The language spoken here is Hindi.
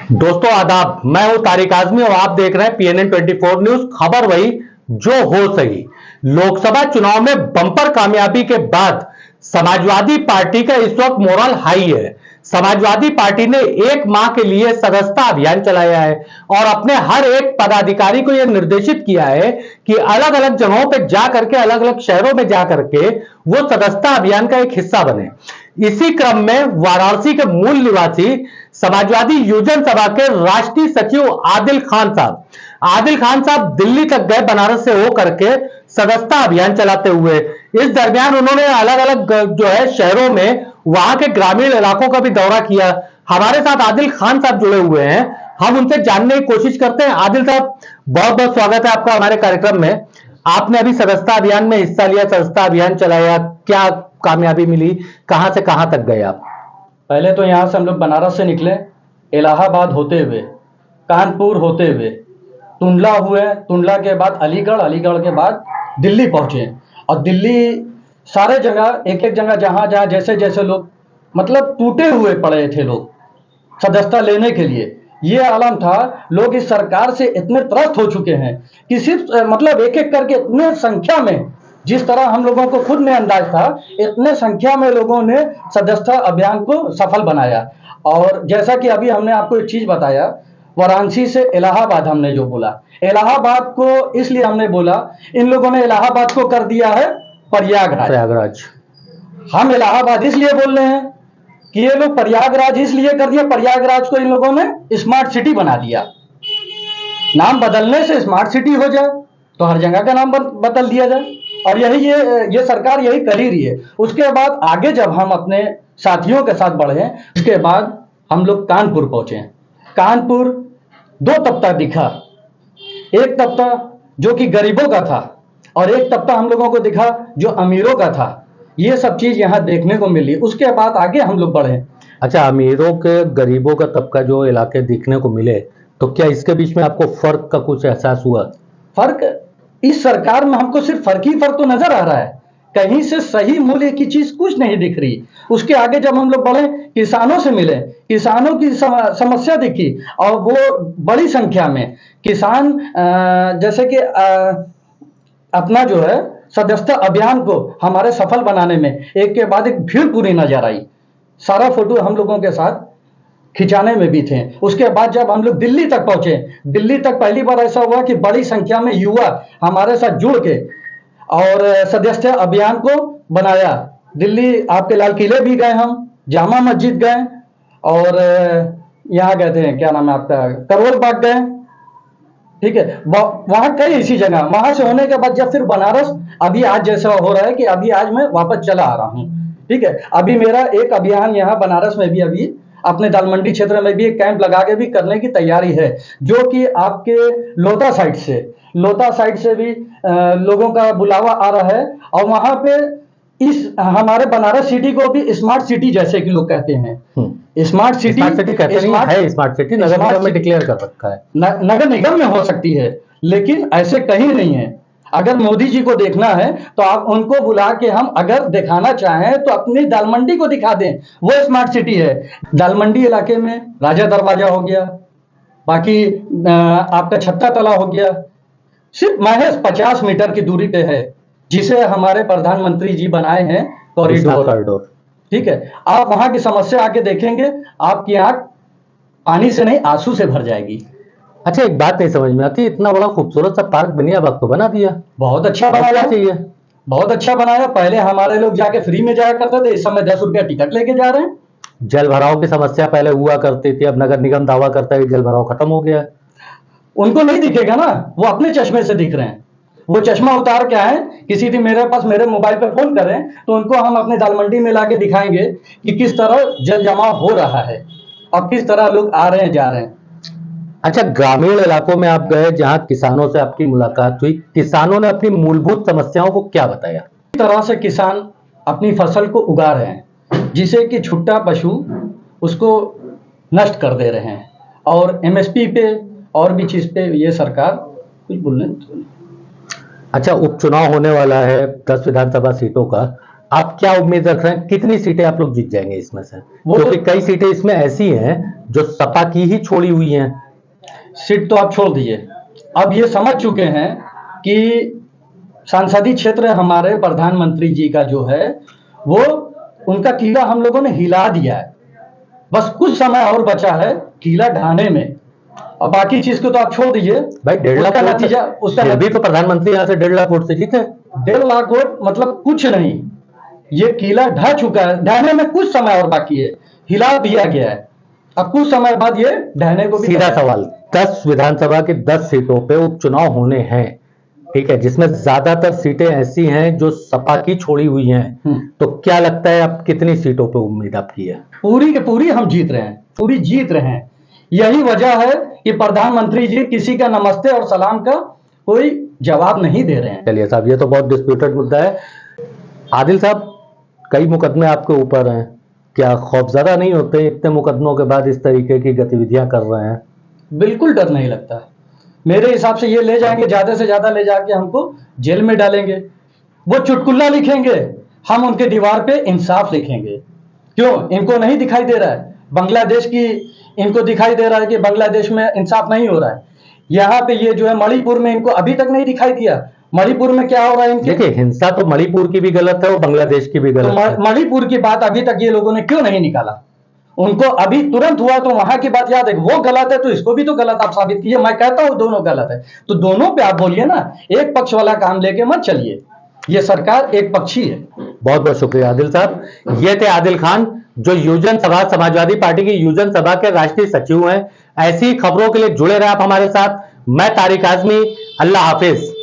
दोस्तों आदाब, मैं हूं तारिक आजमी और आप देख रहे हैं PNN 24 न्यूज। खबर वही जो हो सही। लोकसभा चुनाव में बम्पर कामयाबी के बाद समाजवादी पार्टी का इस वक्त मोरल हाई है। समाजवादी पार्टी ने 1 माह के लिए सदस्यता अभियान चलाया है और अपने हर एक पदाधिकारी को यह निर्देशित किया है कि अलग अलग जगहों पर जाकर के, अलग अलग शहरों में जाकर के वो सदस्यता अभियान का एक हिस्सा बने। इसी क्रम में वाराणसी के मूल निवासी समाजवादी युवजन सभा के राष्ट्रीय सचिव आदिल खान साहब दिल्ली तक गए, बनारस से होकर के सदस्यता अभियान चलाते हुए। इस दरमियान उन्होंने अलग अलग जो है शहरों में वहां के ग्रामीण इलाकों का भी दौरा किया। हमारे साथ आदिल खान साहब जुड़े हुए हैं, हम उनसे जानने की कोशिश करते हैं। आदिल साहब, बहुत बहुत स्वागत है आपका हमारे कार्यक्रम में। आपने अभी सदस्यता अभियान में हिस्सा लिया, सदस्यता अभियान चलाया, क्या कामयाबी मिली, कहां से कहां तक गए आप? पहले तो यहाँ से हम लोग बनारस से निकले, इलाहाबाद होते हुए, कानपुर होते हुए, टुंडला हुए, टुंडला के बाद अलीगढ़, अलीगढ़ के बाद दिल्ली पहुँचे। और दिल्ली सारे जगह, एक एक जगह जहाँ जहाँ जैसे जैसे लोग मतलब टूटे हुए पड़े थे लोग सदस्यता लेने के लिए, ये आलम था। लोग इस सरकार से इतने त्रस्त हो चुके हैं कि सिर्फ मतलब एक एक करके इतने संख्या में, जिस तरह हम लोगों को खुद में अंदाज था, इतने संख्या में लोगों ने सदस्यता अभियान को सफल बनाया। और जैसा कि अभी हमने आपको एक चीज बताया, वाराणसी से इलाहाबाद हमने जो बोला, इलाहाबाद को इसलिए हमने बोला, इन लोगों ने इलाहाबाद को कर दिया है प्रयागराज। हम इलाहाबाद इसलिए बोल रहे हैं कि ये लोग प्रयागराज इसलिए कर दिया, प्रयागराज को इन लोगों ने स्मार्ट सिटी बना दिया। नाम बदलने से स्मार्ट सिटी हो जाए तो हर जगह का नाम बदल दिया जाए, और यही ये सरकार यही कर ही रही है। उसके बाद आगे जब हम अपने साथियों के साथ बढ़े, उसके बाद हम लोग कानपुर पहुंचे। कानपुर 2 तबका दिखा, एक तबका जो कि गरीबों का था और एक तबका हम लोगों को दिखा जो अमीरों का था। ये सब चीज यहाँ देखने को मिली। उसके बाद आगे हम लोग बढ़े। अच्छा, अमीरों के गरीबों का तबका जो इलाके दिखने को मिले, तो क्या इसके बीच में आपको फर्क का कुछ एहसास हुआ? फर्क इस सरकार में हमको सिर्फ फर्क ही फर्क तो नजर आ रहा है, कहीं से सही मूल्य की चीज कुछ नहीं दिख रही। उसके आगे जब हम लोग बढ़े, किसानों से मिले, किसानों की समस्या दिखी, और वो बड़ी संख्या में किसान जैसे कि अपना जो है सदस्यता अभियान को हमारे सफल बनाने में एक के बाद एक भीड़ पूरी नजर आई। सारा फोटो हम लोगों के साथ खिंचाने में भी थे। उसके बाद जब हम लोग दिल्ली तक पहुंचे, दिल्ली तक पहली बार ऐसा हुआ कि बड़ी संख्या में युवा हमारे साथ जुड़ के और सदस्यता अभियान को बनाया। दिल्ली आपके लाल किले भी गए, हम जामा मस्जिद गए, और यहाँ गए थे, क्या नाम है आपका, करोल बाग गए। ठीक है, वहां कई इसी जगह। वहां से होने के बाद जब फिर बनारस, अभी आज जैसा हो रहा है कि अभी आज मैं वापस चला आ रहा हूँ। ठीक है, अभी मेरा एक अभियान यहाँ बनारस में भी, अभी अपने दाल मंडी क्षेत्र में भी एक कैंप लगा के भी करने की तैयारी है, जो कि आपके लोता साइड से भी लोगों का बुलावा आ रहा है। और वहां पे इस हमारे बनारस सिटी को भी स्मार्ट सिटी जैसे कि लोग कहते हैं, स्मार्ट सिटी नगर निगम में डिक्लेयर कर रखा है, नगर निगम में हो सकती है, लेकिन ऐसे कहीं नहीं है। अगर मोदी जी को देखना है तो आप उनको बुला के, हम अगर दिखाना चाहें तो अपनी दाल मंडी को दिखा दें, वो स्मार्ट सिटी है। दाल मंडी इलाके में राजा दरवाजा हो गया, बाकी आपका छत्ता तला हो गया, सिर्फ महज 50 मीटर की दूरी पे है, जिसे हमारे प्रधानमंत्री जी बनाए हैं कॉरिडोर। ठीक है, आप वहां की समस्या आके देखेंगे, आपकी आंख पानी से नहीं आंसू से भर जाएगी। अच्छा, एक बात नहीं समझ में आती, इतना बड़ा खूबसूरत सा पार्क बनिया बाग तो बना दिया, बहुत अच्छा बनाया चाहिए, बहुत अच्छा बनाया। पहले हमारे लोग जाके फ्री में जाया करते थे, इस समय 10 रुपया टिकट लेके जा रहे हैं। जल भराव की समस्या पहले हुआ करती थी, अब नगर निगम दावा करता है कि जल भराव खत्म हो गया है। उनको नहीं दिखेगा ना, वो अपने चश्मे से दिख रहे हैं। वो चश्मा उतार क्या है, किसी दिन मेरे मोबाइल पर फोन करें तो उनको हम अपने दाल मंडी में लाके दिखाएंगे कि किस तरह जल जमाव हो रहा है और किस तरह लोग आ रहे हैं जा रहे हैं। अच्छा, ग्रामीण इलाकों में आप गए, जहां किसानों से आपकी मुलाकात हुई, किसानों ने अपनी मूलभूत समस्याओं को क्या बताया? इस तरह से किसान अपनी फसल को उगा रहे हैं, जिसे कि छुट्टा पशु उसको नष्ट कर दे रहे हैं, और MSP पे और भी चीज पे ये सरकार कुछ बोलने। अच्छा, उपचुनाव होने वाला है 10 विधानसभा सीटों का, आप क्या उम्मीद रख रहे हैं, कितनी सीटें आप लोग जीत जाएंगे इसमें से? वो क्योंकि तो कई सीटें इसमें ऐसी हैं जो सपा की ही छोड़ी हुई हैं। सीट तो आप छोड़ दीजिए, अब ये समझ चुके हैं कि सांसदीय क्षेत्र हमारे प्रधानमंत्री जी का जो है वो उनका किला हम लोगों ने हिला दिया है। बस कुछ समय और बचा है किला ढाने में, और बाकी चीज को तो आप छोड़ दीजिए। भाई 1.5 लाख उसका वोट नतीजा उसका फिर भी तो प्रधानमंत्री यहाँ से 1.5 लाख वोट से जीते। 1.5 लाख वोट मतलब कुछ नहीं, ये किला ढह चुका है, ढहने में कुछ समय और बाकी है, हिला दिया गया है, अब कुछ समय बाद ये ढहने को भी सीधा सवाल, 10 विधानसभा के 10 सीटों पे उपचुनाव होने हैं, ठीक है, जिसमें ज्यादातर सीटें ऐसी हैं जो सपा की छोड़ी हुई हैं, तो क्या लगता है आप कितनी सीटों पे उम्मीद आपकी है? पूरी के पूरी हम जीत रहे हैं, पूरी जीत रहे हैं। यही वजह है कि प्रधानमंत्री जी किसी का नमस्ते और सलाम का कोई जवाब नहीं दे रहे हैं। चलिए साहब, ये तो बहुत डिस्प्यूटेड मुद्दा है। आदिल साहब, कई मुकदमे आपके ऊपर हैं, क्या खौफजदा नहीं होते इतने मुकदमों के बाद इस तरीके की गतिविधियां कर रहे हैं? बिल्कुल डर नहीं लगता। मेरे हिसाब से ये ले जाएंगे, ज्यादा से ज्यादा ले जाके हमको जेल में डालेंगे। वो चुटकुला लिखेंगे, हम उनके दीवार पे इंसाफ लिखेंगे। क्यों इनको नहीं दिखाई दे रहा है बांग्लादेश की, इनको दिखाई दे रहा है कि बांग्लादेश में इंसाफ नहीं हो रहा है। यहाँ पे ये जो है मणिपुर में इनको अभी तक नहीं दिखाई दिया, मणिपुर में क्या हो रहा है इनके। देखिए, हिंसा तो मणिपुर की भी गलत है और बांग्लादेश की भी तो गलत है। मणिपुर की बात अभी तक ये लोगों ने क्यों नहीं निकाला? उनको अभी तुरंत हुआ तो वहां की बात याद है, वो गलत है तो इसको भी तो गलत आप साबित कीजिए। मैं कहता हूं दोनों गलत है, तो दोनों पे आप बोलिए ना, एक पक्ष वाला काम लेके मत चलिए। ये सरकार एक पक्षी है। बहुत बहुत शुक्रिया आदिल साहब। ये थे आदिल खान, जो युजन सभा, समाजवादी पार्टी की युजन सभा के राष्ट्रीय सचिव हैं। ऐसी खबरों के लिए जुड़े रहे आप हमारे साथ। मैं तारिक आजमी, अल्लाह हाफिज।